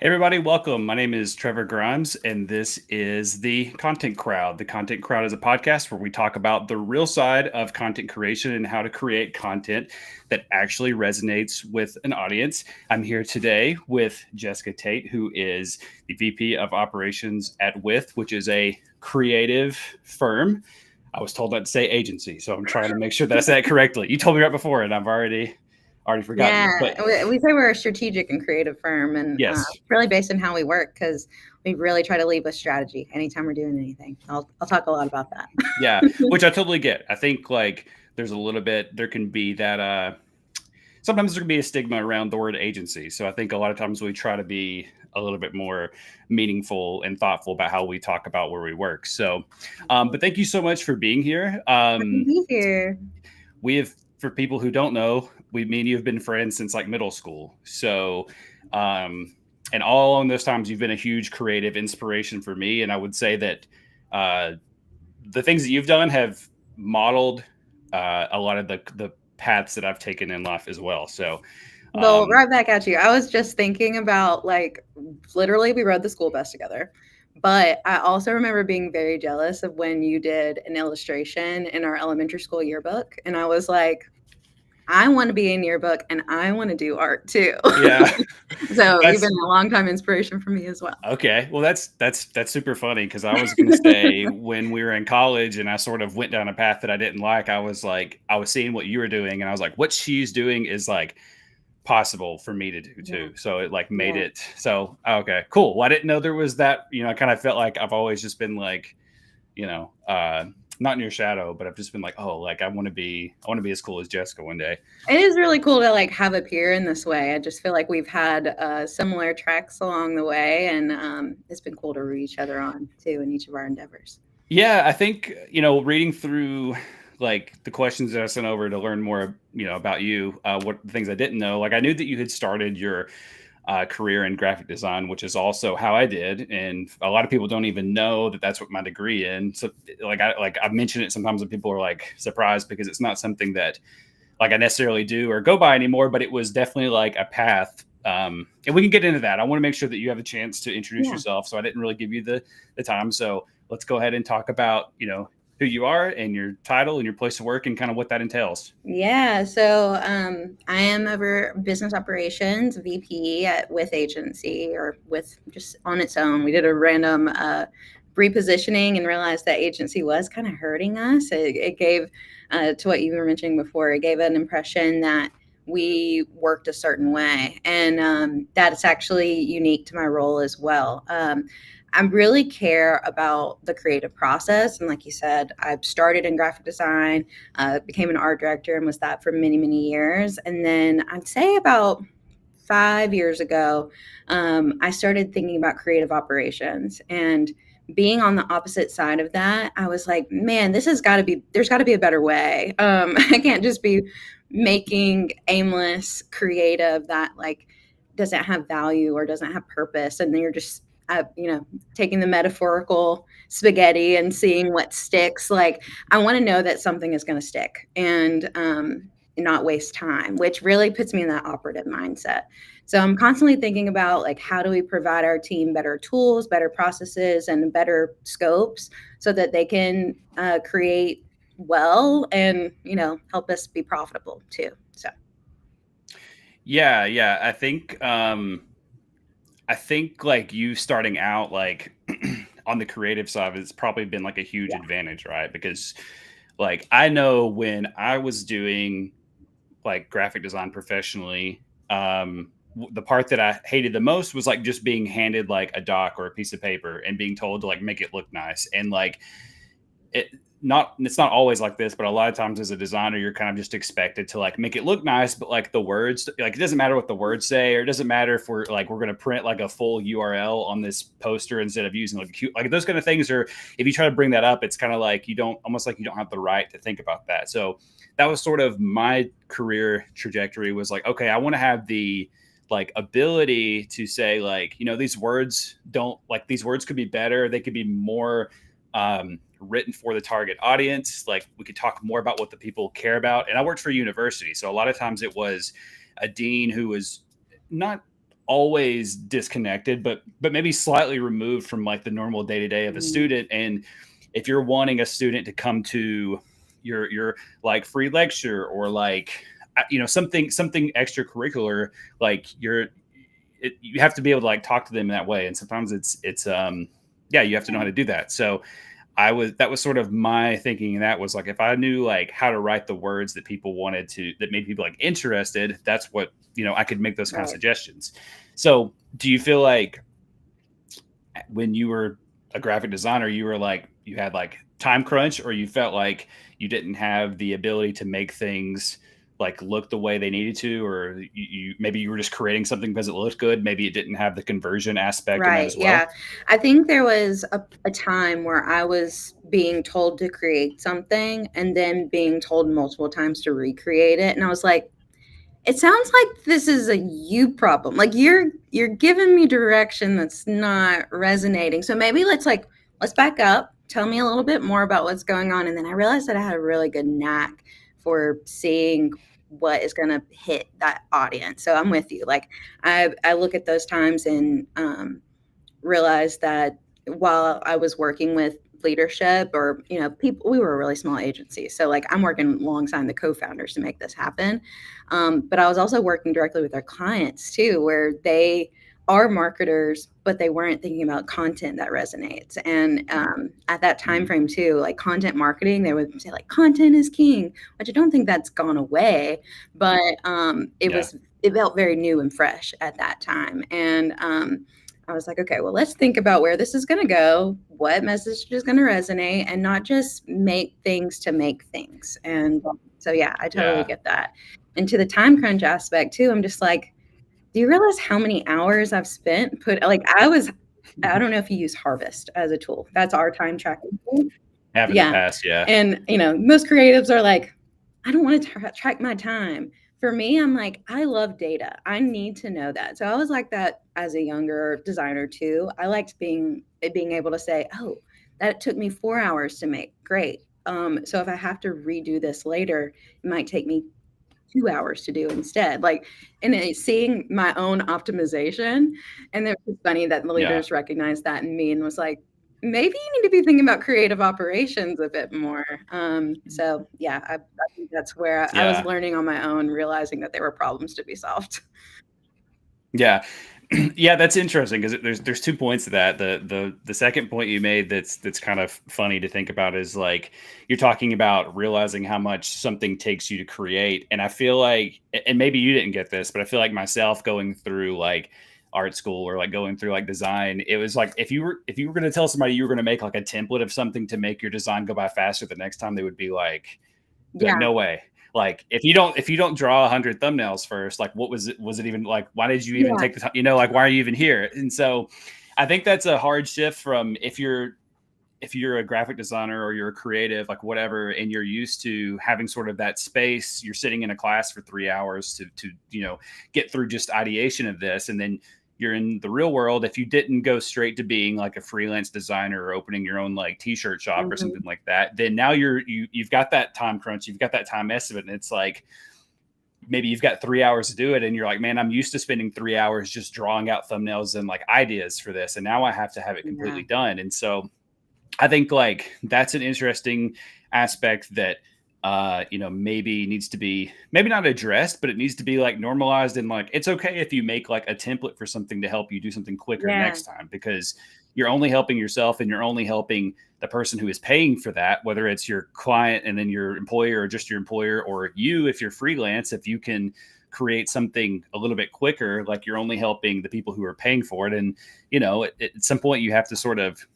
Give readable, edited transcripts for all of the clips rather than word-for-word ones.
Everybody, welcome. My name is Trevor Grimes, and this is the Content Crowd. The Content Crowd is a podcast where we talk about the real side of content creation and how to create content that actually resonates with an audience. I'm here today with Jessica Tait, who is the VP of Operations at With, which is a creative firm. I was told not to say agency, so I'm trying to make sure that I say it correctly. You told me right before, and I've already forgotten. Yeah, But we say we're a strategic and creative firm, and yes, really based on how we work because we really try to lead with strategy anytime we're doing anything. I'll talk a lot about that. yeah, which I totally get. I think like there's a little bit there can be that sometimes there can be a stigma around the word agency. So I think a lot of times we try to be a little bit more meaningful and thoughtful about how we talk about where we work. So but thank you so much for being here. Happy to be here. We have, for people who don't know, me and you have been friends since like middle school. So and all along those times you've been a huge creative inspiration for me. And I would say that uh the things that you've done have modeled a lot of the paths that I've taken in life as well. So, Well, um, right back at you. I was just thinking about like literally we rode the school bus together. But I also remember being very jealous of when you did an illustration in our elementary school yearbook. And I was like, I want to be in yearbook and I want to do art too. yeah, So you've been that's a long time inspiration for me as well. okay. Well, that's super funny because I was going to say when we were in college and I sort of went down a path that I didn't like. I was seeing what you were doing and I was like, what she's doing is like possible for me to do Yeah. too. So it like made Yeah. it so okay, cool. Well, I didn't know there was that. I kind of felt like I've always just been like, you know, not in your shadow, but I've just been like, oh, like I want to be as cool as Jessica one day. It is really cool to like have a peer in this way. I just feel like we've had similar tracks along the way, and it's been cool to root each other on too in each of our endeavors. Yeah, I think, reading through like the questions that I sent over to learn more, about you, what the things I didn't know, like I knew that you had started your career in graphic design, which is also how I did. And a lot of people don't even know that that's what my degree in. So I've mentioned it sometimes and people are like surprised because it's not something that like I necessarily do or go by anymore, but it was definitely like a path. And we can get into that. I want to make sure that you have a chance to introduce Yeah. yourself. So I didn't really give you the time. So let's go ahead and talk about, who you are and your title and your place of work and kind of what that entails. Yeah, so I am over business operations VP at With Agency or with just on its own. We did a random repositioning and realized that agency was kind of hurting us. It gave, to what you were mentioning before, it gave an impression that we worked a certain way. And that is actually unique to my role as well. I really care about the creative process. And like you said, I've started in graphic design, became an art director and was that for many, many years. And then I'd say about 5 years ago, I started thinking about creative operations and being on the opposite side of that. I was like, man, there's got to be a better way. I can't just be making aimless creative that like doesn't have value or doesn't have purpose. And then you're just, taking the metaphorical spaghetti and seeing what sticks. Like, I want to know that something is going to stick and not waste time, which really puts me in that operative mindset. So I'm constantly thinking about like how do we provide our team better tools, better processes, and better scopes so that they can create well and help us be profitable too. So Yeah, yeah. I think like you starting out like on the creative side, it's probably been like a huge yeah, advantage, right? Because like I know when I was doing like graphic design professionally, the part that I hated the most was like just being handed like a doc or a piece of paper and being told to like make it look nice. And like it it's not always like this, but a lot of times as a designer, you're kind of just expected to like make it look nice, but like the words, like it doesn't matter what the words say, or it doesn't matter if we're gonna print like a full URL on this poster instead of using like cute, like those kind of things. Or if you try to bring that up, it's kind of like you don't almost like you don't have the right to think about that. So that was sort of my career trajectory, was like, okay, I want to have the like ability to say like, these words don't like, these words could be better, they could be more written for the target audience. Like we could talk more about what the people care about. And I worked for a university, so a lot of times it was a dean who was not always disconnected, but maybe slightly removed from like the normal day to day of a Mm, student. And if you're wanting a student to come to your like free lecture or like something extracurricular, like you have to be able to like talk to them in that way. And sometimes it's yeah, you have to know how yeah, to do that. So that was sort of my thinking. And that was like, if I knew like how to write the words that people wanted to, that made people like interested, that's what, I could make those kind of right. suggestions. So do you feel like when you were a graphic designer, you were like, you had like time crunch, or you felt like you didn't have the ability to make things like look the way they needed to, or maybe you were just creating something because it looked good. Maybe it didn't have the conversion aspect in that Right. as Yeah. well. I think there was a time where I was being told to create something and then being told multiple times to recreate it. And I was like, it sounds like this is a you problem. Like you're giving me direction that's not resonating. So maybe let's back up. Tell me a little bit more about what's going on. And then I realized that I had a really good knack for seeing what is going to hit that audience. So I'm with you. Like I look at those times and realized that while I was working with leadership or people, we were a really small agency, so like I'm working alongside the co-founders to make this happen, but I was also working directly with our clients too, where they are marketers but they weren't thinking about content that resonates. And at that time Mm-hmm. frame too, like content marketing, they would say like content is king, which I don't think that's gone away, but Yeah. it felt very new and fresh at that time. And I was like, okay, well, let's think about where this is going to go, what message is going to resonate, and not just make things to make things. And so, yeah, I totally Yeah. get that. And to the time crunch aspect too, I'm just like, do you realize how many hours I've spent I don't know if you use Harvest as a tool. That's our time tracking tool. Have in the Yeah. past. Yeah. And, most creatives are like, I don't want to track my time. For me, I'm like, I love data. I need to know that. So I was like that as a younger designer too. I liked being able to say, oh, that took me 4 hours to make. Great. So if I have to redo this later, it might take me 2 hours to do instead. Like, and seeing my own optimization. And it was funny that the Yeah. leaders recognized that in me and was like, maybe you need to be thinking about creative operations a bit more. So yeah, I think that's where I was Yeah. learning on my own, realizing that there were problems to be solved. Yeah. Yeah, that's interesting because there's 2 points to that. The second point you made that's kind of funny to think about is like you're talking about realizing how much something takes you to create. And I feel like, and maybe you didn't get this, but I feel like myself going through like art school or like going through like design, it was like if you were going to tell somebody you were going to make like a template of something to make your design go by faster the next time, they would be like, Yeah, no way. Like if you don't draw 100 thumbnails first, like what was it even like? Why did you even yeah, take the time? Like why are you even here? And so I think that's a hard shift from if you're a graphic designer or you're a creative, like whatever, and you're used to having sort of that space, you're sitting in a class for 3 hours to get through just ideation of this. And then you're in the real world. If you didn't go straight to being like a freelance designer or opening your own like t-shirt shop or mhm, something like that, then now you've got that time crunch, you've got that time estimate, and it's like maybe you've got 3 hours to do it, and you're like, man, I'm used to spending 3 hours just drawing out thumbnails and like ideas for this, and now I have to have it yeah, completely done. And so I think like that's an interesting aspect that maybe needs to be maybe not addressed, but it needs to be like normalized, and like it's okay if you make like a template for something to help you do something quicker yeah, next time, because you're only helping yourself and you're only helping the person who is paying for that, whether it's your client and then your employer, or just your employer, or you if you're freelance. If you can create something a little bit quicker, like you're only helping the people who are paying for it. And at some point you have to sort of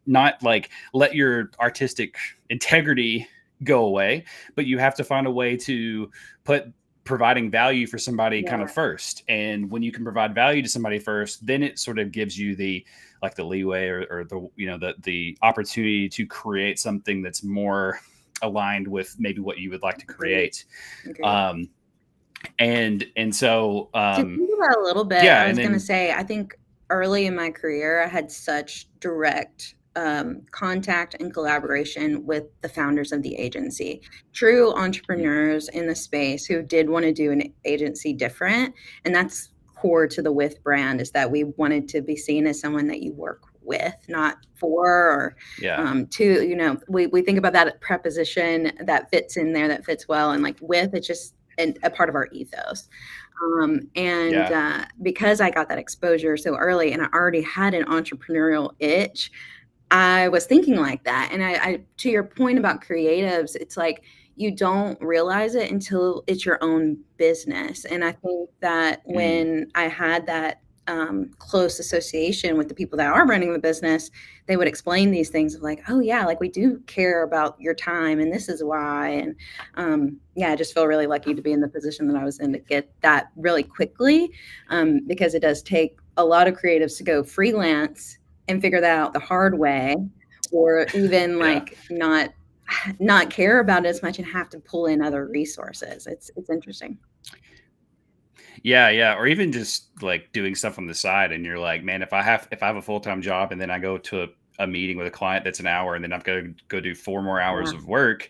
not like let your artistic integrity go away, but you have to find a way to put providing value for somebody kind yeah, of first. And when you can provide value to somebody first, then it sort of gives you the like the leeway, or the the opportunity to create something that's more aligned with maybe what you would like to agreed, create. agreed. um and so To think about a little bit, yeah, I and was gonna then say, I think early in my career, I had such direct, contact and collaboration with the founders of the agency. True entrepreneurs in the space who did wanna do an agency different, and that's core to the With brand, is that we wanted to be seen as someone that you work with, not for, or Yeah. to, we think about that preposition that fits in there, that fits well. And like with, it's just a part of our ethos. And Yeah. because I got that exposure so early and I already had an entrepreneurial itch, I was thinking like that. And I to your point about creatives, it's like you don't realize it until it's your own business. And I think that Mm. when I had that close association with the people that are running the business, they would explain these things of like, oh yeah, like we do care about your time, and this is why. And yeah, I just feel really lucky to be in the position that I was in to get that really quickly, because it does take a lot of creatives to go freelance and figure that out the hard way, or even Yeah. like not care about it as much and have to pull in other resources. It's interesting. Yeah, yeah, or even just like doing stuff on the side, and you're like, man, if I have a full time job, and then I go to a meeting with a client that's an hour, and then I've got to go do 4 more hours Yeah, of work,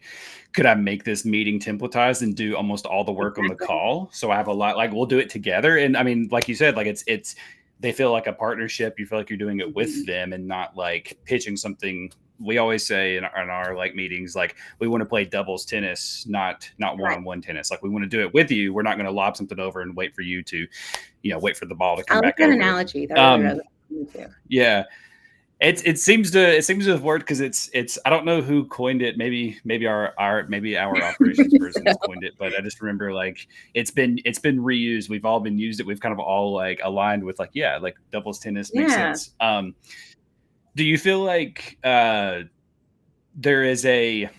could I make this meeting templatized and do almost all the work on the exactly. call? So I have a lot, like we'll do it together, and I mean, like you said, like it's they feel like a partnership. You feel like you're doing it with Mhm. them and not like pitching something. We always say in our like meetings, like we want to play doubles tennis, not one Right. on one tennis. Like we want to do it with you. We're not going to lob something over and wait for you to, wait for the ball to I come like back that over. analogy. That really Um, resonates with me too. yeah, it seems to have worked because it's I don't know who coined it. Maybe our operations person's coined it, but I just remember like it's been reused. We've all been used it. We've kind of all like aligned with like, yeah, like doubles tennis makes Yeah. sense. Do you feel like there is a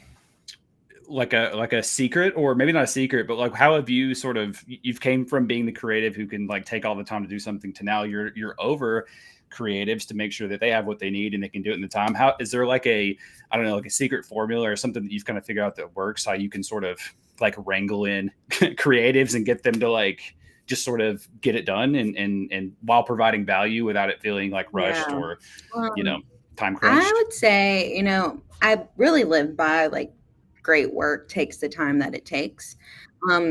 like a secret, or maybe not a secret, but like how have you sort of, you've came from being the creative who can like take all the time to do something, to now you're over creatives to make sure that they have what they need and they can do it in the time? How is there like a, I don't know, like a secret formula or something that you've kind of figured out that works, how you can sort of like wrangle in creatives and get them to like just sort of get it done, and while providing value without it feeling like rushed Yeah. or you know Um, time I crunched? would say, I really live by like great work takes the time that it takes.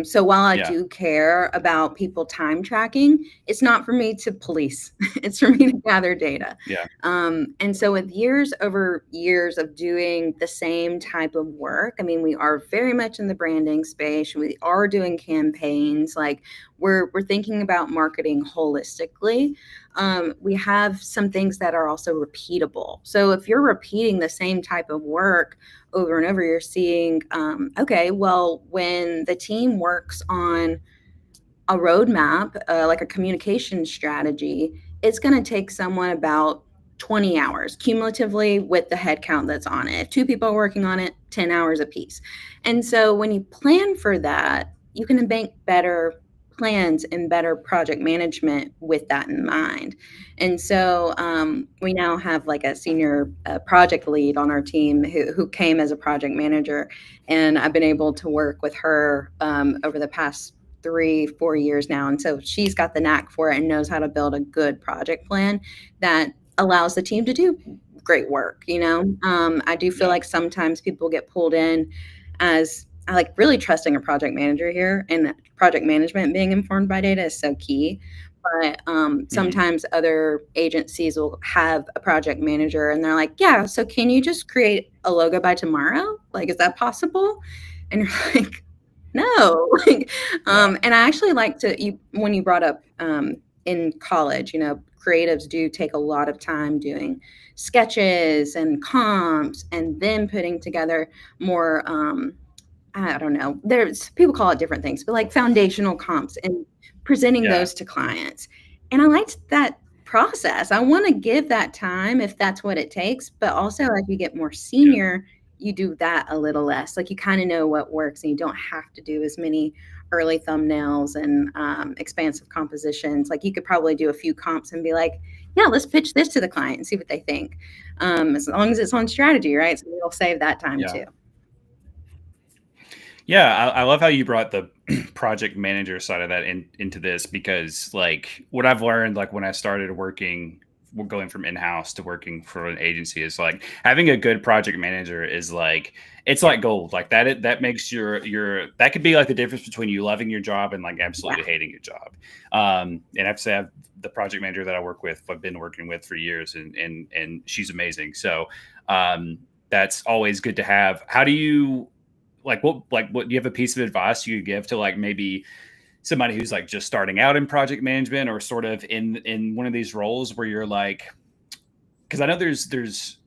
So while I Yeah. do care about people time tracking, it's not for me to police. It's for me to gather data. Yeah. And so with years over years of doing the same type of work, I mean, we are very much in the branding space. We are doing campaigns. Like we're thinking about marketing holistically. We have some things that are also repeatable. So if you're repeating the same type of work over and over, you're seeing, okay, well, when the team works on a roadmap, like a communication strategy, it's going to take someone about 20 hours cumulatively with the headcount that's on it. If two people are working on it, 10 hours apiece. And so when you plan for that, you can make better plans and better project management with that in mind. And so we now have like a senior project lead on our team who came as a project manager. And I've been able to work with her over the past 3, 4 years now. And so she's got the knack for it and knows how to build a good project plan that allows the team to do great work. I do feel Yeah. like sometimes people get pulled in as I like really trusting a project manager here, and project management being informed by data is so key. But Hmm. sometimes other agencies will have a project manager and they're like, yeah, so can you just create a logo by tomorrow? Like, is that possible? And you're like, no. Like, Yeah. and I actually like to you when you brought up in college, creatives do take a lot of time doing sketches and comps and then putting together more I don't know. There's people call it different things, but like foundational comps and presenting Yeah. those to clients. And I liked that process. I want to give that time if that's what it takes, but also as you get more Yeah. senior, you do that a little less. Like you kind of know what works and you don't have to do as many early thumbnails and expansive compositions. Like you could probably do a few comps and be like, yeah, let's pitch this to the client and see what they think. As long as it's on strategy, right? So you'll save that time Yeah. too. Yeah, I love how you brought the project manager side of that into this, because like what I've learned, like when I started working going from in-house to working for an agency is like having a good project manager is like it's Yeah. like gold. Like that makes your that could be like the difference between you loving your job and like Yeah. absolutely hating your job. And I have to say, the project manager that I work with, I've been working with for years, and she's amazing. So um, that's always good to have. How do you what do you have a piece of advice you could give to like maybe somebody who's like just starting out in project management or sort of in one of these roles where you're like, because I know there's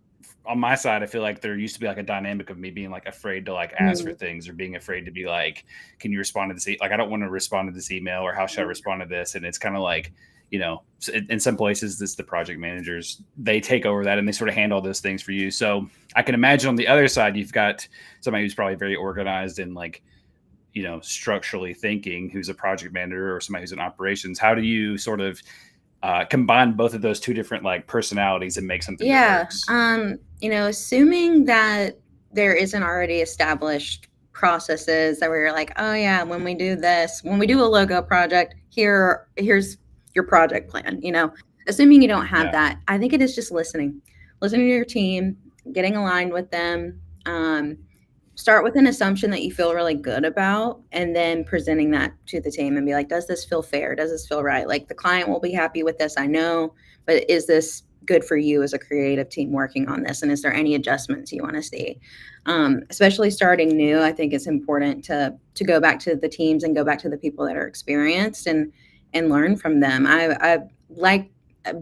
on my side, I feel like there used to be like a dynamic of me being like afraid to like ask for Mm, things or being afraid to be like, can you respond to this? Like, I don't want to respond to this email or how should I respond to this? And it's kind of like, in some places, this the project managers they take over that and they sort of handle those things for you. So I can imagine on the other side, you've got somebody who's probably very organized and like structurally thinking, who's a project manager or somebody who's in operations. How do you sort of combine both of those two different like personalities and make something that yeah. works? Assuming that there isn't already established processes that we're like, oh yeah, when we do this, when we do a logo project, here's your project plan. Assuming you don't have Yeah. that, I think it is just listening to your team, getting aligned with them. Start with an assumption that you feel really good about, and then presenting that to the team and be like, does this feel fair? Does this feel right? Like, the client will be happy with this, I know, but is this good for you as a creative team working on this? And is there any adjustments you want to see? Especially starting new, I think it's important to go back to the teams and go back to the people that are experienced and learn from them. I like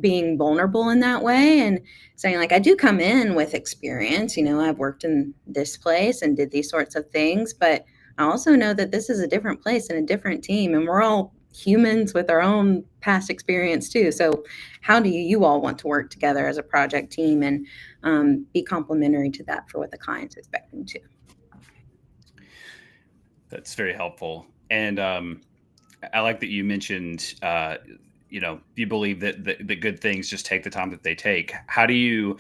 being vulnerable in that way and saying, like, I do come in with experience. I've worked in this place and did these sorts of things, but I also know that this is a different place and a different team, and we're all humans with our own past experience too. So how do you all want to work together as a project team and be complementary to that for what the client's expecting to? That's very helpful. And I like that you mentioned, you believe that the good things just take the time that they take. How do you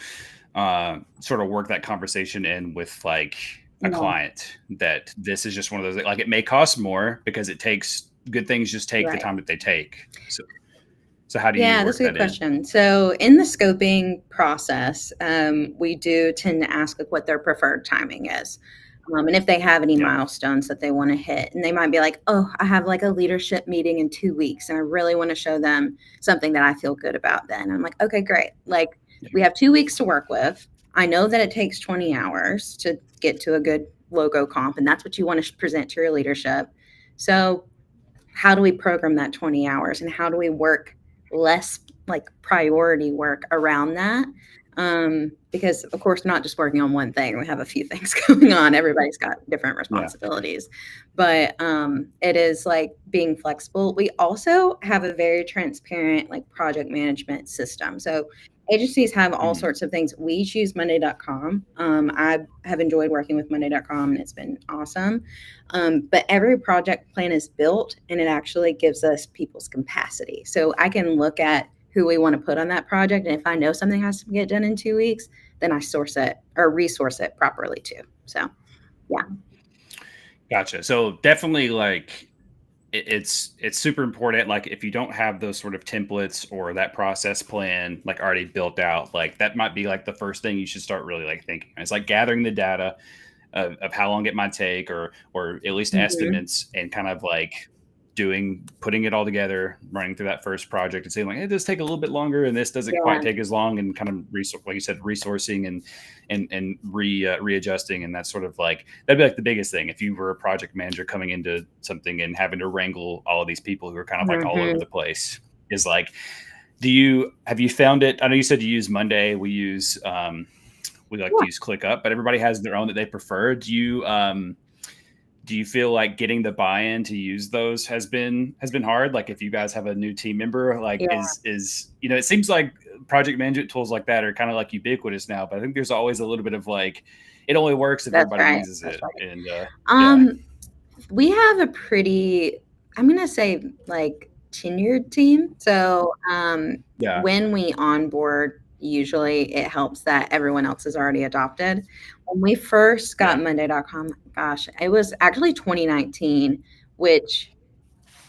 sort of work that conversation in with like a Yeah, client that this is just one of those, like, it may cost more because it takes good things just take the right. time that they take. So how do you Yeah, that's work a good that in? question. So in the scoping process, we do tend to ask like what their preferred timing is. And if they have any Yeah. milestones that they want to hit. And they might be like, oh, I have like a leadership meeting in 2 weeks and I really want to show them something that I feel good about then. I'm like, okay, great. Like, Yeah. we have 2 weeks to work with. I know that it takes 20 hours to get to a good logo comp, and that's what you want to present to your leadership. So how do we program that 20 hours, and how do we work less like priority work around that? Because of course, we're not just working on one thing. We have a few things going on. Everybody's got different Yeah. responsibilities, but it is like being flexible. We also have a very transparent like project management system. So agencies have all Mhm. sorts of things. We choose Monday.com. I have enjoyed working with Monday.com, and it's been awesome. But every project plan is built, and it actually gives us people's capacity. So I can look at who we want to put on that project. And if I know something has to get done in 2 weeks, then I source it or resource it properly too. So, yeah. Gotcha. So definitely like it's super important. Like if you don't have those sort of templates or that process plan like already built out, like that might be like the first thing you should start really like thinking. It's like gathering the data of how long it might take, or at least Mhm. estimates, and kind of like putting it all together, running through that first project and saying like, hey, this take a little bit longer and this doesn't quite Yeah. take as long, and kind of like you said, resourcing and readjusting. And that's sort of like that'd be like the biggest thing if you were a project manager coming into something and having to wrangle all of these people who are kind of like all over Mhm. the place. Is like, have you found it? I know you said you use Monday. We like to Yeah. use ClickUp, but everybody has their own that they prefer. Do you feel like getting the buy-in to use those has been hard? Like if you guys have a new team member, like Yeah. is it seems like project management tools like that are kind of like ubiquitous now, but I think there's always a little bit of like it only works if That's everybody right. uses That's it. right. And yeah, Um, we have a pretty, I'm gonna say, like, tenured team. So, yeah, when we onboard, usually it helps that everyone else is already adopted. When we first got yeah, Monday.com, gosh, it was actually 2019, which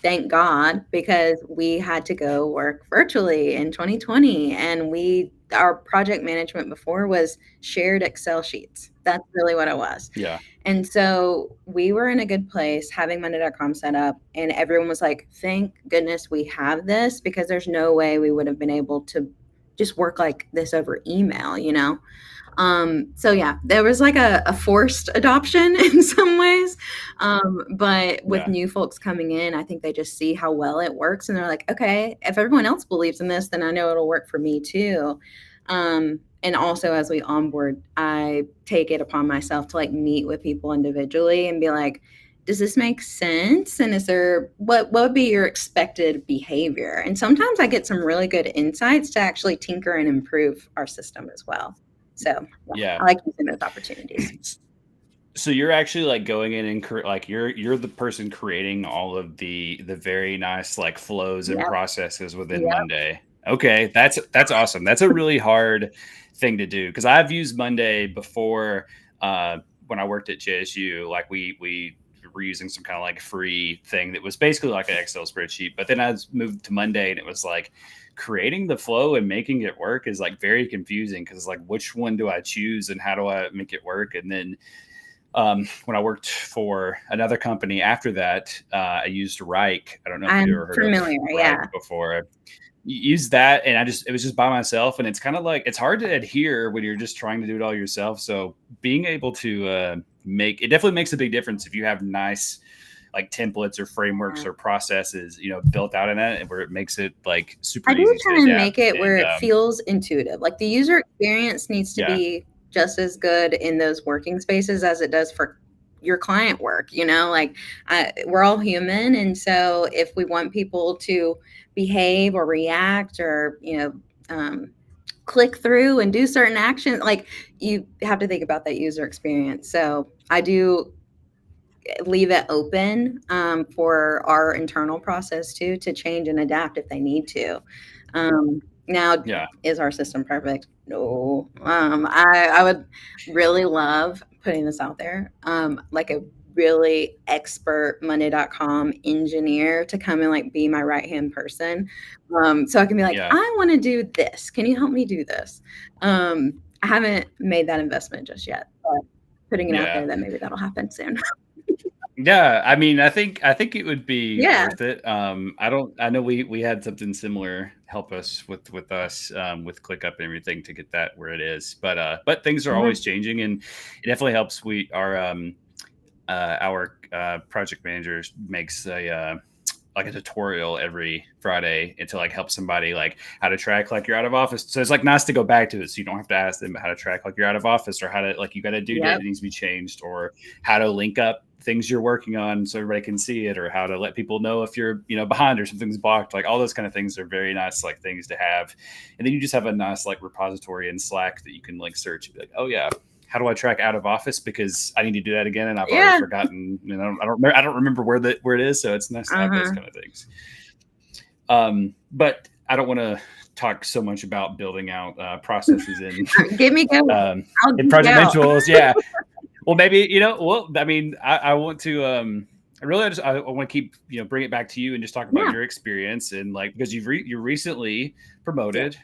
thank God, because we had to go work virtually in 2020, and our project management before was shared Excel sheets. That's really what it was. Yeah. And so we were in a good place having Monday.com set up, and everyone was like, thank goodness we have this, because there's no way we would have been able to just work like this over email, you know? So yeah, there was like a forced adoption in some ways. But with Yeah. new folks coming in, I think they just see how well it works, and they're like, okay, if everyone else believes in this, then I know it'll work for me too. And also, as we onboard, I take it upon myself to like meet with people individually and be like, does this make sense? And is there what would be your expected behavior? And sometimes I get some really good insights to actually tinker and improve our system as well. So yeah, Yeah. I like using those opportunities. So you're actually like going in and like you're the person creating all of the very nice like flows and Yep. processes within Yep. Monday. Okay, that's awesome. That's a really hard thing to do because I've used Monday before when I worked at JSU. Like we were using some kind of like free thing that was basically like an Excel spreadsheet. But then I moved to Monday and it was like creating the flow and making it work is like very confusing because it's like which one do I choose and how do I make it work? And then when I worked for another company after that, I used Reich. I don't know if you I'm ever heard of familiar. Reich Yeah. before. I used that, and it was just by myself, and it's kind of like it's hard to adhere when you're just trying to do it all yourself. So being able to make it definitely makes a big difference if you have nice like templates or frameworks or processes, built out in that, where it makes it like super I do easy to try and make adapt. it where And it feels intuitive. Like the user experience needs to yeah, be just as good in those working spaces as it does for your client work. Like we're all human. And so if we want people to behave or react or, click through and do certain actions, like you have to think about that user experience. So I do leave it open for our internal process too to change and adapt if they need to. Now, yeah, is our system perfect? No. I would really love putting this out there, like a really expert Monday.com engineer to come and like be my right hand person, so I can be like, yeah, I want to do this. Can you help me do this? I haven't made that investment just yet, but putting it out yeah. there that maybe that'll happen soon. Yeah, I mean, I think it would be Yeah. worth it. I know we had something similar help us with us with ClickUp and everything to get that where it is. But things are always Mhm. changing, and it definitely helps. Our project manager makes a like a tutorial every Friday and to like help somebody like how to track like you're out of office. So it's like nice to go back to it. So you don't have to ask them how to track like you're out of office or how to like you got a due date Yep. that needs to be changed or how to link up things you're working on so everybody can see it or how to let people know if you're behind or something's blocked. Like all those kind of things are very nice like things to have. And then you just have a nice like repository in Slack that you can like search and be like, oh yeah, how do I track out of office because I need to do that again and I've already Yeah. forgotten. I don't remember where it is. So it's nice to have those Uh-huh. kind of things. But I don't want to talk so much about building out processes Give me go. I'll in geek project out. visuals. Yeah. Well, maybe I mean, I want to. I want to keep bring it back to you and just talk about Yeah. your experience and like because you're recently Yes. promoted.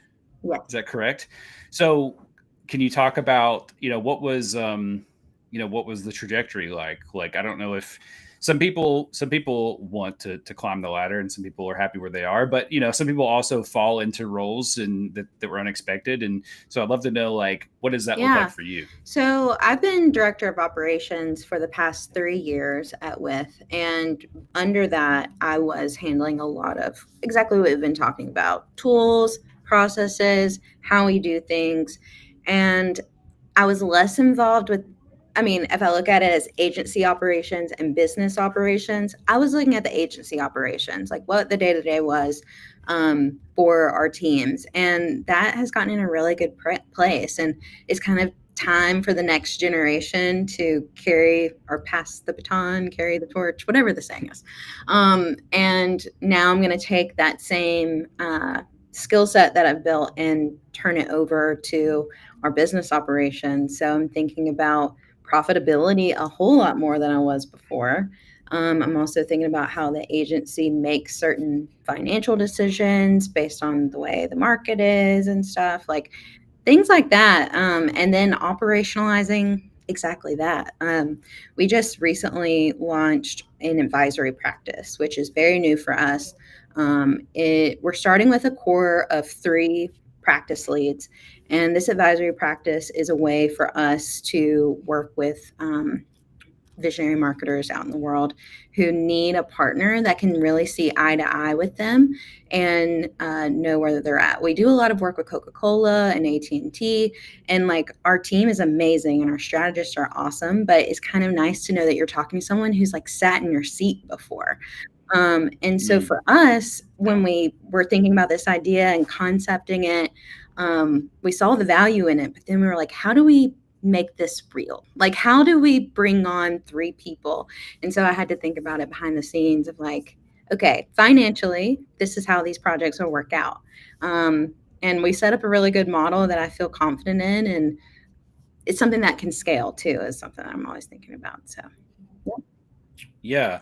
Yes. Is that correct? So can you talk about, what was the trajectory like? Like, I don't know if some people want to climb the ladder and some people are happy where they are, but some people also fall into roles and that were unexpected. And so I'd love to know, like, what does that look like Yeah. for you? So I've been director of operations for the past 3 years at With, and under that, I was handling a lot of exactly what we've been talking about: tools, processes, how we do things, and I was less involved with. I mean, if I look at it as agency operations and business operations, I was looking at the agency operations, like what the day to day was for our teams. And that has gotten in a really good place. And it's kind of time for the next generation to carry or pass the baton, carry the torch, whatever the saying is. And now I'm going to take that same skill set that I've built and turn it over to our business operations. So I'm thinking about profitability a whole lot more than I was before. I'm also thinking about how the agency makes certain financial decisions based on the way the market is and stuff, like things like that. And then operationalizing exactly that. We just recently launched an advisory practice, which is very new for us. We're starting with a core of 3 practice leads, and this advisory practice is a way for us to work with visionary marketers out in the world who need a partner that can really see eye to eye with them and know where they're at. We do a lot of work with Coca-Cola and AT&T, and like our team is amazing and our strategists are awesome, but it's kind of nice to know that you're talking to someone who's like sat in your seat before. And so Mm, for us, when yeah. we were thinking about this idea and concepting it, we saw the value in it, but then we were like, how do we make this real? Like, how do we bring on 3 people? And so I had to think about it behind the scenes of like, okay, financially, this is how these projects will work out. And we set up a really good model that I feel confident in. And it's something that can scale too, is something I'm always thinking about. So, Yeah.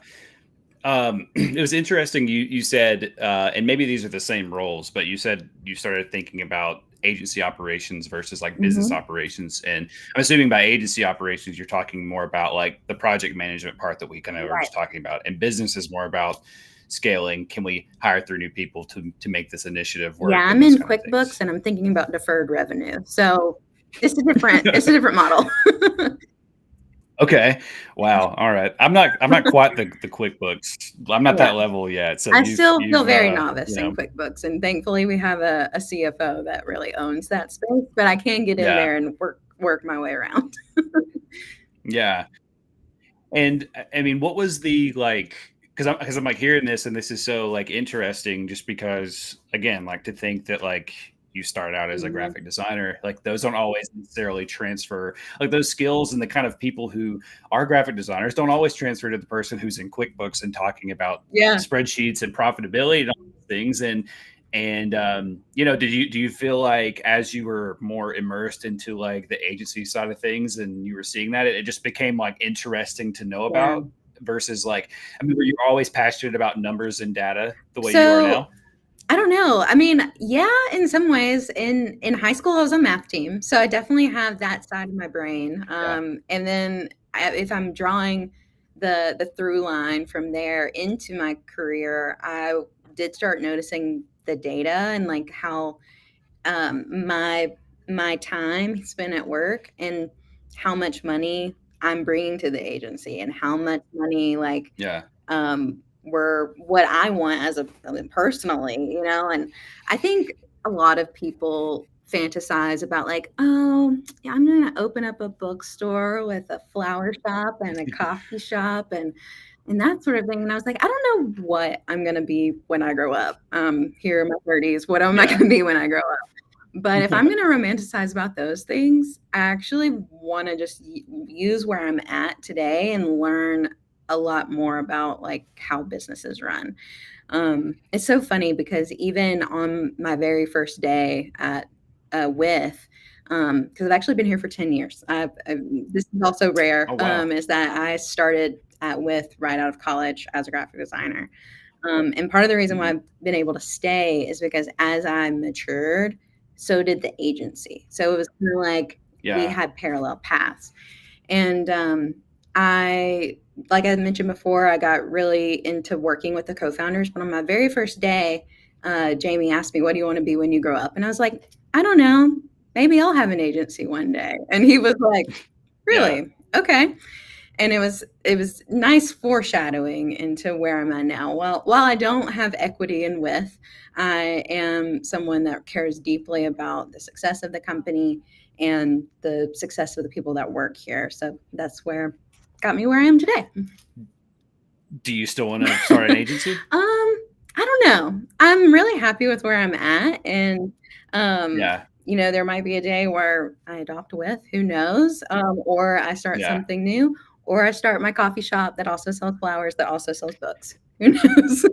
It was interesting. You said, and maybe these are the same roles, but you said you started thinking about agency operations versus like business mhm. operations. And I'm assuming by agency operations, you're talking more about like the project management part that we kind of were Right. just talking about, and business is more about scaling. Can we hire 3 new people to make this initiative Yeah, work and I'm those in kind of QuickBooks things? and I'm thinking about deferred revenue. So it's a different model. Okay. Wow. All right. I'm not quite the QuickBooks. I'm not Yeah. that level yet. So I you've still feel you've very you novice in know, QuickBooks, and thankfully we have a CFO that really owns that space, but I can get in yeah. there and work my way around. Yeah. And I mean, what was the like? Because I'm like hearing this, and this is so like interesting, just because again, like to think that like you start out as a Mhm. graphic designer, like those don't always necessarily transfer. Like those skills and the kind of people who are graphic designers don't always transfer to the person who's in QuickBooks and talking about Yeah. spreadsheets and profitability and all these things. And do you feel like as you were more immersed into like the agency side of things and you were seeing that it just became like interesting to know Yeah. about versus like, I mean, were you always passionate about numbers and data the way you are So now? I don't know. I mean, yeah, in some ways. In high school, I was on math team, so I definitely have that side of my brain. Yeah. And then if I'm drawing the through line from there into my career, I did start noticing the data and like how my time spent at work and how much money I'm bringing to the agency and how much money like Yeah. were what I want as I mean, personally, and I think a lot of people fantasize about like, oh, yeah, I'm gonna open up a bookstore with a flower shop and a coffee shop and that sort of thing. And I was like, I don't know what I'm gonna be when I grow up. Here in my 30s, what am I Yeah. gonna be when I grow up? But if I'm gonna romanticize about those things, I actually wanna just use where I'm at today and learn a lot more about, like, how businesses run. It's so funny because even on my very first day at with, because I've actually been here for 10 years. This is also rare, Oh wow. is that I started at with right out of college as a graphic designer. And part of the reason why Mhm. I've been able to stay is because as I matured, so did the agency. So it was kinda like we Yeah. had parallel paths. And I, like I mentioned before, I got really into working with the co-founders. But on my very first day, Jamie asked me, "What do you want to be when you grow up?" And I was like, "I don't know. Maybe I'll have an agency one day." And he was like, Yeah. "Really? Okay." And it was nice foreshadowing into where I'm at now. Well, while I don't have equity in with, I am someone that cares deeply about the success of the company and the success of the people that work here. So that's where got me where I am today. Do you still want to start an agency? I don't know. I'm really happy with where I'm at, and Yeah. there might be a day where I adopt with, who knows, or I start Yeah. something new, or I start my coffee shop that also sells flowers, that also sells books. Who knows?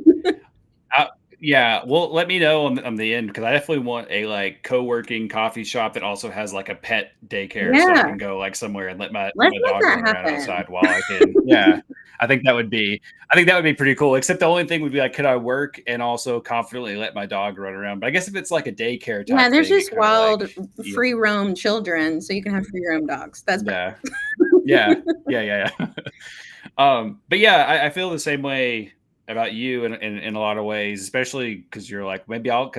Yeah, well, let me know on the end because I definitely want a like co-working coffee shop that also has like a pet daycare, so I Yeah, can go like somewhere and let let's my make dog that run around happen. outside while I can. Yeah, I think that would be I think that would be pretty cool. Except the only thing would be like, could I work and also confidently let my dog run around? But I guess if it's like a daycare Yeah, type there's thing, it just kind of like wild yeah, free roam children, so you can have free roam dogs. That's yeah, perfect. yeah, yeah. But yeah, I feel the same way about you in a lot of ways, especially because you're like maybe I'll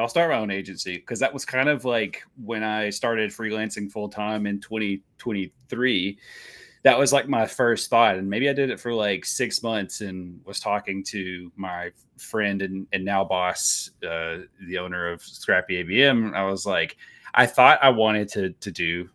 start my own agency because that was kind of like when I started freelancing full time in 2023. That was like my first thought, and maybe I did it for like 6 months and was talking to my friend and now boss, the owner of Scrappy ABM. I was like, I thought I wanted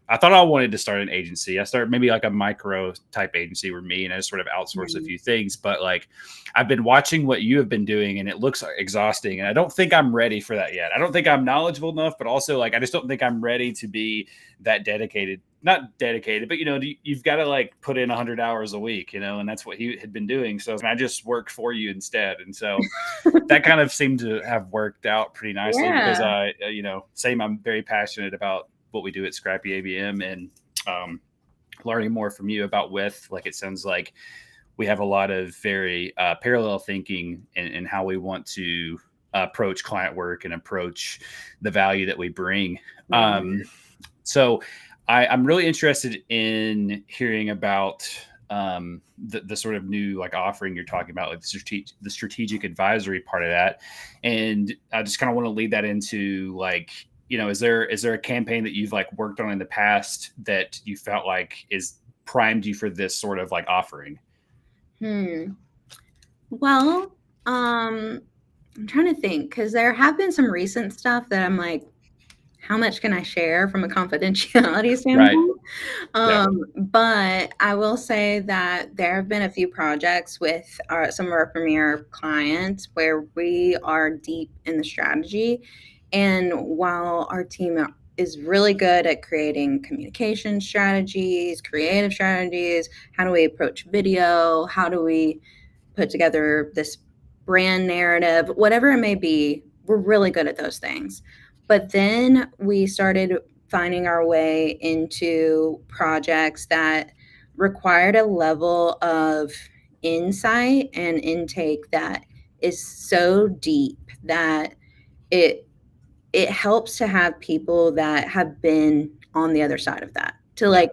I thought I wanted to start an agency. I started maybe like a micro type agency where me and I just sort of outsource a Mhm. few things. But like I've been watching what you have been doing and it looks exhausting. And I don't think I'm ready for that yet. I don't think I'm knowledgeable enough, but also like I just don't think I'm ready to be that dedicated. Not dedicated, but you've got to like put in 100 hours a week, and that's what he had been doing. So I just worked for you instead. And so that kind of seemed to have worked out pretty nicely because Yeah. same, I'm very passionate about what we do at Scrappy ABM and um, learning more from you about with like it sounds like we have a lot of very parallel thinking in how we want to approach client work and approach the value that we bring. Mhm. So I'm really interested in hearing about the sort of new like offering you're talking about, like the strategic advisory part of that. And I just kind of want to lead that into like, is there a campaign that you've like worked on in the past that you felt like is primed you for this sort of like offering? Hmm. Well, um, I'm trying to think because there have been some recent stuff that I'm like, how much can I share from a confidentiality Right. standpoint? Yeah. But I will say that there have been a few projects with some of our premier clients where we are deep in the strategy. And while our team is really good at creating communication strategies, creative strategies, how do we approach video? How do we put together this brand narrative, whatever it may be, we're really good at those things. But then we started finding our way into projects that required a level of insight and intake that is so deep that it it helps to have people that have been on the other side of that to Yeah. like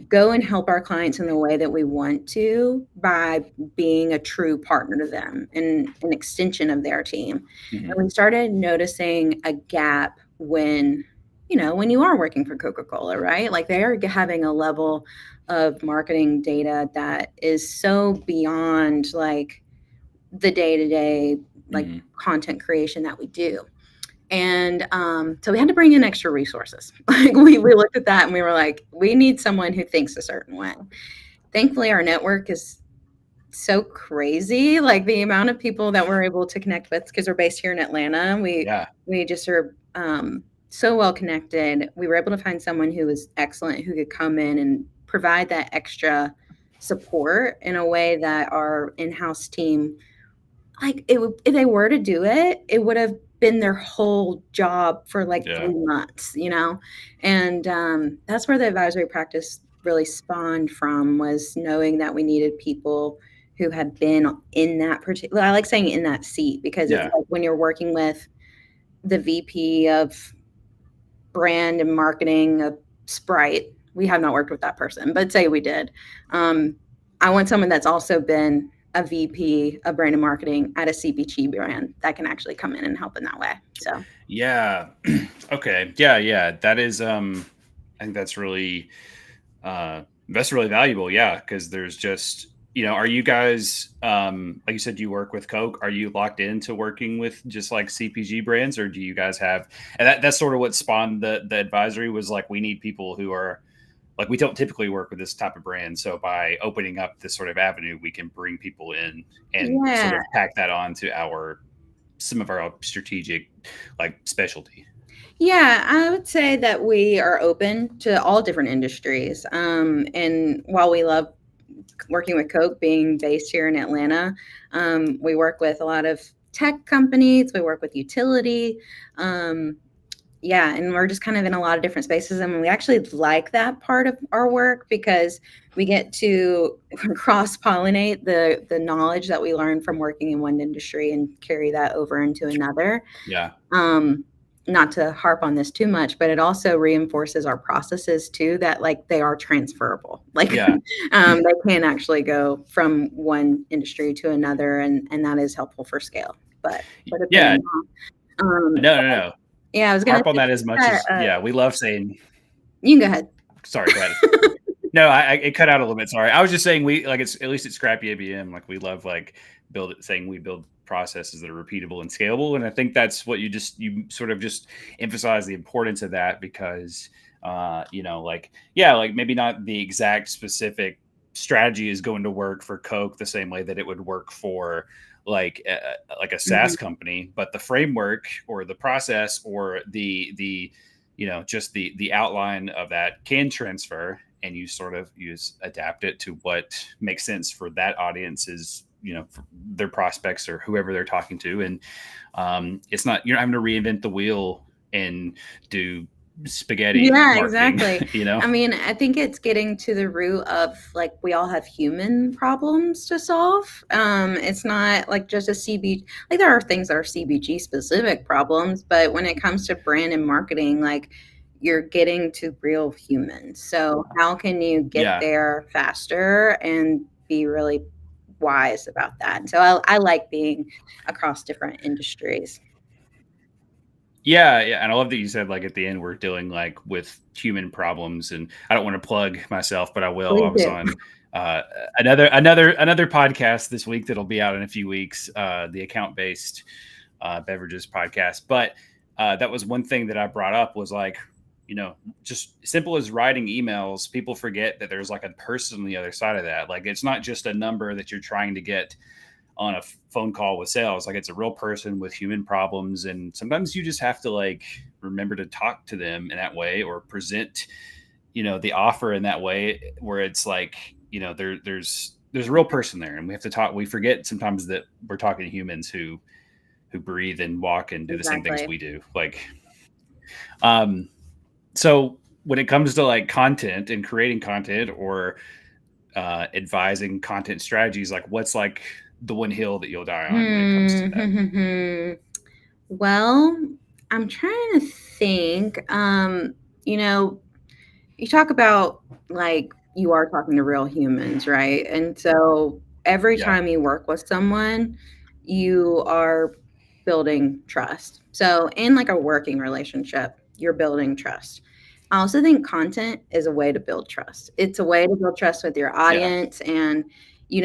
go and help our clients in the way that we want to by being a true partner to them and an extension of their team. And Hmm. we started noticing a gap when you are working for Coca-Cola, right? Like they are having a level of marketing data that is so beyond like the day-to-day like Hmm. content creation that we do. And so we had to bring in extra resources. Like we looked at that and we were like, we need someone who thinks a certain way. Thankfully, our network is so crazy. Like the amount of people that we're able to connect with because we're based here in Atlanta. Yeah. We just are so well connected. We were able to find someone who was excellent who could come in and provide that extra support in a way that our in-house team like, if they were to do it, it would have been their whole job for, like, Yeah. 3 months, you know? And, that's where the advisory practice really spawned from, was knowing that we needed people who had been in that particular. I like saying in that seat because it's Yeah. like when you're working with the VP of brand and marketing of Sprite. We have not worked with that person, but say we did. Um, I want someone that's also been a VP of brand and marketing at a CPG brand that can actually come in and help in that way. So, Yeah. Okay. Yeah, yeah. That is I think that's really valuable. Yeah, because there's just, are you guys like you said you work with Coke, are you locked into working with just like CPG brands or do you guys have and that's sort of what spawned the advisory was like we need people who are like we don't typically work with this type of brand. So by opening up this sort of avenue, we can bring people in and sort yeah. of tack that on to our some of our strategic like specialty. Yeah, I would say that we are open to all different industries. And while we love working with Coke being based here in Atlanta, we work with a lot of tech companies, we work with utility. Um, yeah, and we're just kind of in a lot of different spaces, and we actually like that part of our work because we get to cross pollinate the knowledge that we learn from working in one industry and carry that over into another. Yeah. um, Not to harp on this too much, but it also reinforces our processes too, that like they are transferable. Like Yeah. they can actually go from one industry to another, and that is helpful for scale. But put a pin Yeah. in that. No. Yeah, I was gonna Harp on say that as much that. as, yeah, we love saying, You can go ahead. sorry, go ahead. No, it cut out a little bit. Sorry. I was just saying we like, it's at least at Scrappy ABM, like we love like saying we build processes that are repeatable and scalable. And I think that's what you sort of just emphasize the importance of that because, like, yeah, like maybe not the exact specific strategy is going to work for Coke the same way that it would work for like a SaaS Mhm. company, but the framework or the process or the just the outline of that can transfer, and you sort of adapt it to what makes sense for that audience's for their prospects or whoever they're talking to. And it's not, you're not having to reinvent the wheel and do spaghetti Yeah, marketing. exactly. you know I mean, I think it's getting to the root of like we all have human problems to solve. It's not like just a CB, like there are things that are CBG specific problems, but when it comes to brand and marketing, like you're getting to real humans. So how can you get Yeah. there faster and be really wise about that? So I like being across different industries. Yeah, and I love that you said like at the end we're dealing like with human problems, and I don't want to plug myself, but I will. I Please was do. on another podcast this week that'll be out in a few weeks, the account based beverages podcast. But that was one thing that I brought up was like, just simple as writing emails. People forget that there's like a person on the other side of that. Like it's not just a number that you're trying to get on a phone call with sales. Like it's a real person with human problems, and sometimes you just have to like remember to talk to them in that way or present the offer in that way where it's like there's a real person there, and we have to talk. We forget sometimes that we're talking to humans who breathe and walk and do the same things Exactly. we do. Like um so when it comes to like content and creating content or advising content strategies, like what's like the one hill that you'll die on when it comes to that? Hmm. Well, I'm trying to think. You know, you talk about like you are talking to real humans, right? And so every Yeah. time you work with someone, you are building trust. So in like a working relationship, you're building trust. I also think content is a way to build trust. It's a way to build trust with your Yeah. audience, and you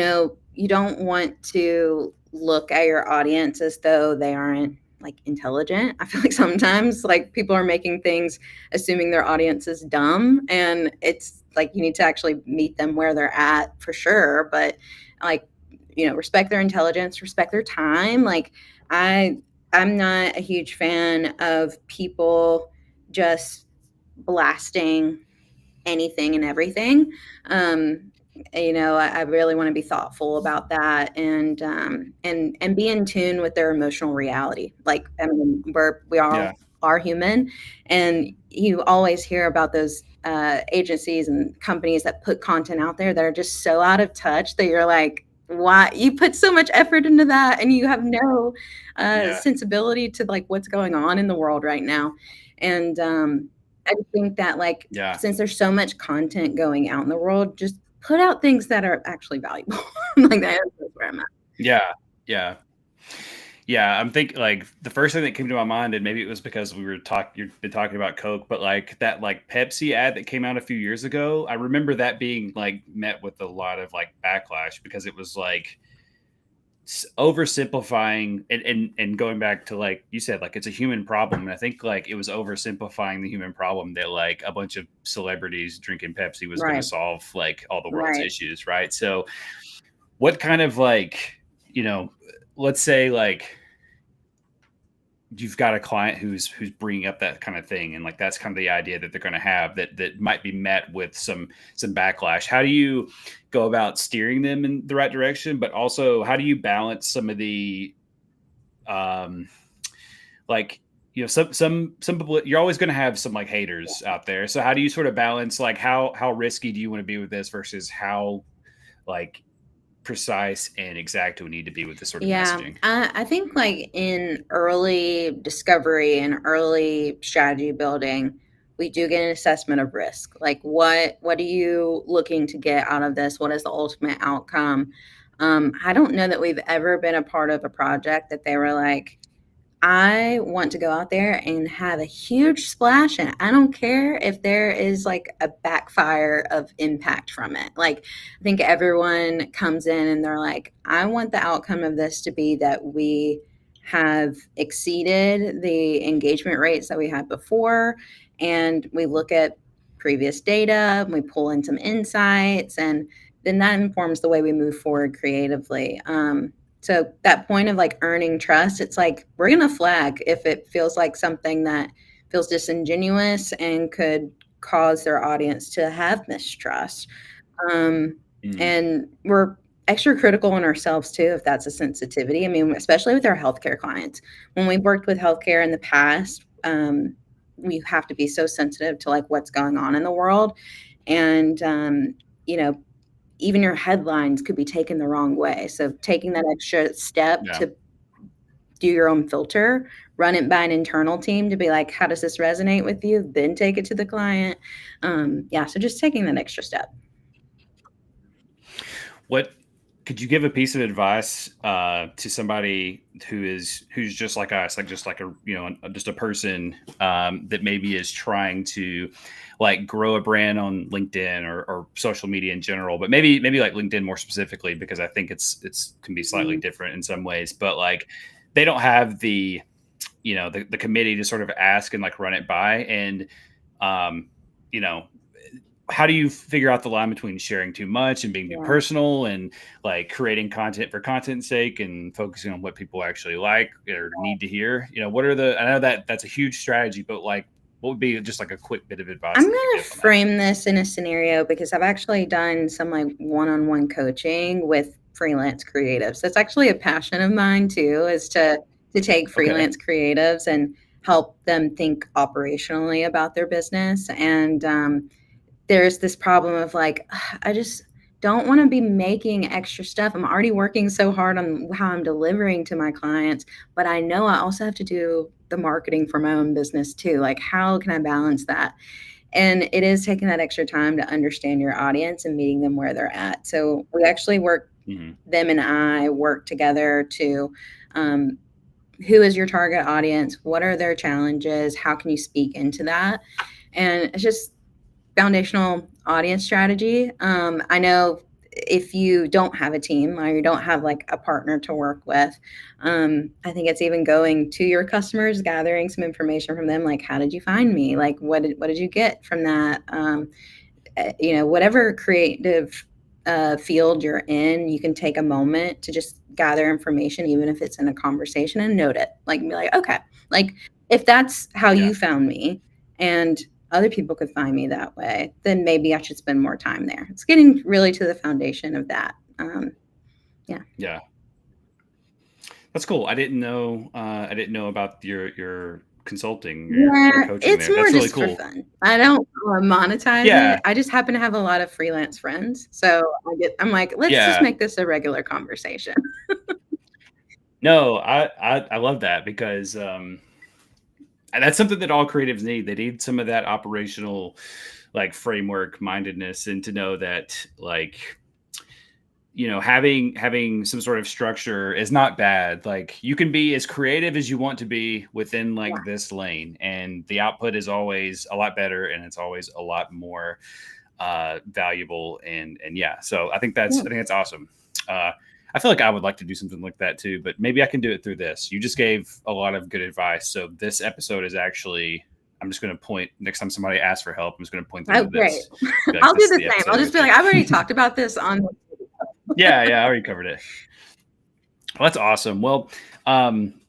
don't want to look at your audience as though they aren't like intelligent. I feel like sometimes like people are making things assuming their audience is dumb, and it's like you need to actually meet them where they're at for sure, but like respect their intelligence, respect their time. Like i I'm not a huge fan of people just blasting anything and everything. um I really want to be thoughtful about that, and be in tune with their emotional reality. Like, I mean, we all Yeah. are human, and you always hear about those agencies and companies that put content out there that are just so out of touch that you're like, why you put so much effort into that and you have no Yeah. sensibility to like what's going on in the world right now. And I think that like Yeah. since there's so much content going out in the world, just put out things that are actually valuable. Like that's where I'm at. Yeah. Yeah. Yeah, I'm thinking like the first thing that came to my mind, and maybe it was because you've been talking about Coke, but like that like Pepsi ad that came out a few years ago, I remember that being like met with a lot of like backlash because it was like oversimplifying and going back to like you said, like it's a human problem, and I think like it was oversimplifying the human problem that like a bunch of celebrities drinking Pepsi was going to Right, solve like all the world's right. issues, right? So what kind of like you know let's say like you've got a client who's bringing up that kind of thing, and like that's kind of the idea that they're going to have that might be met with some backlash. How do you go about steering them in the right direction, but also how do you balance some of the um, like, some people, you're always going to have some like haters out there. So how do you sort of balance like how risky do you want to be with this versus how like precise and exact do we need to be with this sort of Yeah, messaging? I think like in early discovery and early strategy building, we do get an assessment of risk. Like what are you looking to get out of this? What is the ultimate outcome? I don't know that we've ever been a part of a project that they were like, I want to go out there and have a huge splash, and I don't care if there is like a backfire of impact from it. Like, I think everyone comes in and they're like, I want the outcome of this to be that we have exceeded the engagement rates that we had before, and we look at previous data, and we pull in some insights, and then that informs the way we move forward creatively. So that point of like earning trust, it's like we're going to flag if it feels like something that feels disingenuous and could cause their audience to have mistrust. Um, Mm, and we're extra critical on ourselves too if that's a sensitivity. I mean, especially with our healthcare clients. When we've worked with healthcare in the past, we have to be so sensitive to like what's going on in the world. And you know, even your headlines could be taken the wrong way. So taking that extra step yeah. to do your own filter, run it by an internal team to be like, how does this resonate with you? Then take it to the client. Yeah, so just taking that extra step. What could you give a piece of advice to somebody who's just like us, like just like a just a person that maybe is trying to like grow a brand on LinkedIn or social media in general, but maybe like LinkedIn more specifically because I think it's can be slightly Mhm. different in some ways, but like they don't have the committee to sort of ask and like run it by and um, you know how do you figure out the line between sharing too much and being too Yeah. personal and like creating content for content's sake and focusing on what people actually like or need to hear? What are I know that that's a huge strategy, but like, what would be just like a quick bit of advice I'm that you could gonna give on that? frame this in a scenario because I've actually done some like one-on-one coaching with freelance creatives. That's actually a passion of mine too, is to take Okay. freelance creatives and help them think operationally about their business. And there's this problem of like, I just don't want to be making extra stuff. I'm already working so hard on how I'm delivering to my clients, but I know I also have to do the marketing for my own business too. Like, how can I balance that? And it is taking that extra time to understand your audience and meeting them where they're at. So we actually work, Hmm. them and I work together to um, who is your target audience? What are their challenges? How can you speak into that? And it's just foundational audience strategy. I know if you don't have a team or you don't have like a partner to work with, I think it's even going to your customers, gathering some information from them, like how did you find me? Like what did you get from that? Whatever creative field you're in, you can take a moment to just gather information, even if it's in a conversation, and note it. Like, be like, okay, like if that's how Yeah. you found me, and other people could find me that way, then maybe I should spend more time there. It's getting really to the foundation of that. Yeah. Yeah. That's cool. I didn't know about your consulting, your Yeah, coaching it's there. more That's really just for cool. fun. I don't monetize Yeah. it. I just happen to have a lot of freelance friends, so I'm like, let's just Yeah. make this a regular conversation. No, I love that because and that's something that all creatives need. They need some of that operational like framework mindedness and to know that like having some sort of structure is not bad. Like you can be as creative as you want to be within Yeah. like this lane and the output is always a lot better and it's always a lot more valuable and yeah. So Yeah. I think that's awesome. uh I feel like I would like to do something like that too, but maybe I can do it through this. You just gave a lot of good advice, so this episode is actually, I'm just going to point next time somebody asks for help, I'm just going to point them Oh, to great. this, be like, I'll do this is the the same. episode I'll to go just be to. like, I've already talked about this on. Yeah, I already covered it. Well, that's awesome. Well,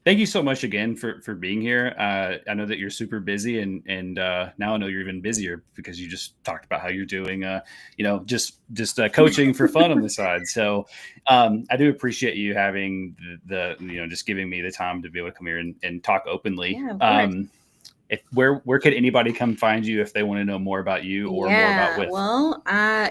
thank you so much again for being here. I know that you're super busy, and now I know you're even busier because you just talked about how you're doing, just coaching for fun on the side. So I do appreciate you having just giving me the time to be able to come here and talk openly. Yeah, of course. If where could anybody come find you if they want to know more about you or more about Yeah, with? well,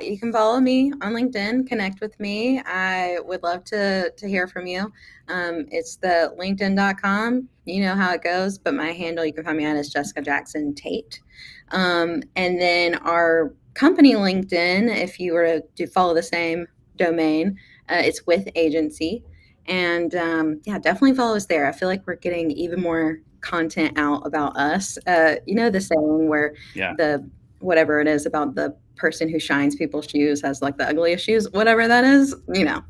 you can follow me on LinkedIn, connect with me. I would love to hear from you. It's the linkedin.com. You know how it goes, but my handle you can find me at is Jessica Jackson Tate. And then our company LinkedIn, if you were to follow the same domain, it's with agency. And yeah, definitely follow us there. I feel like we're getting even more content out about us. The saying where Yeah, the whatever it is about the person who shines people's shoes has like the ugliest shoes, whatever that is, we all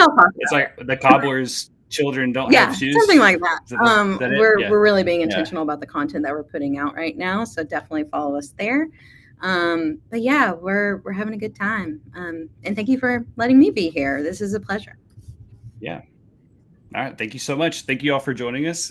talk it's about like it. the cobbler's children don't have Yeah, something shoes. like that. Is that it? We're Yeah, we're really being yeah. intentional about the content that we're putting out right now, so definitely follow us there. But yeah, we're having a good time. And thank you for letting me be here. This is a pleasure. Yeah. All right. Thank you so much. Thank you all for joining us.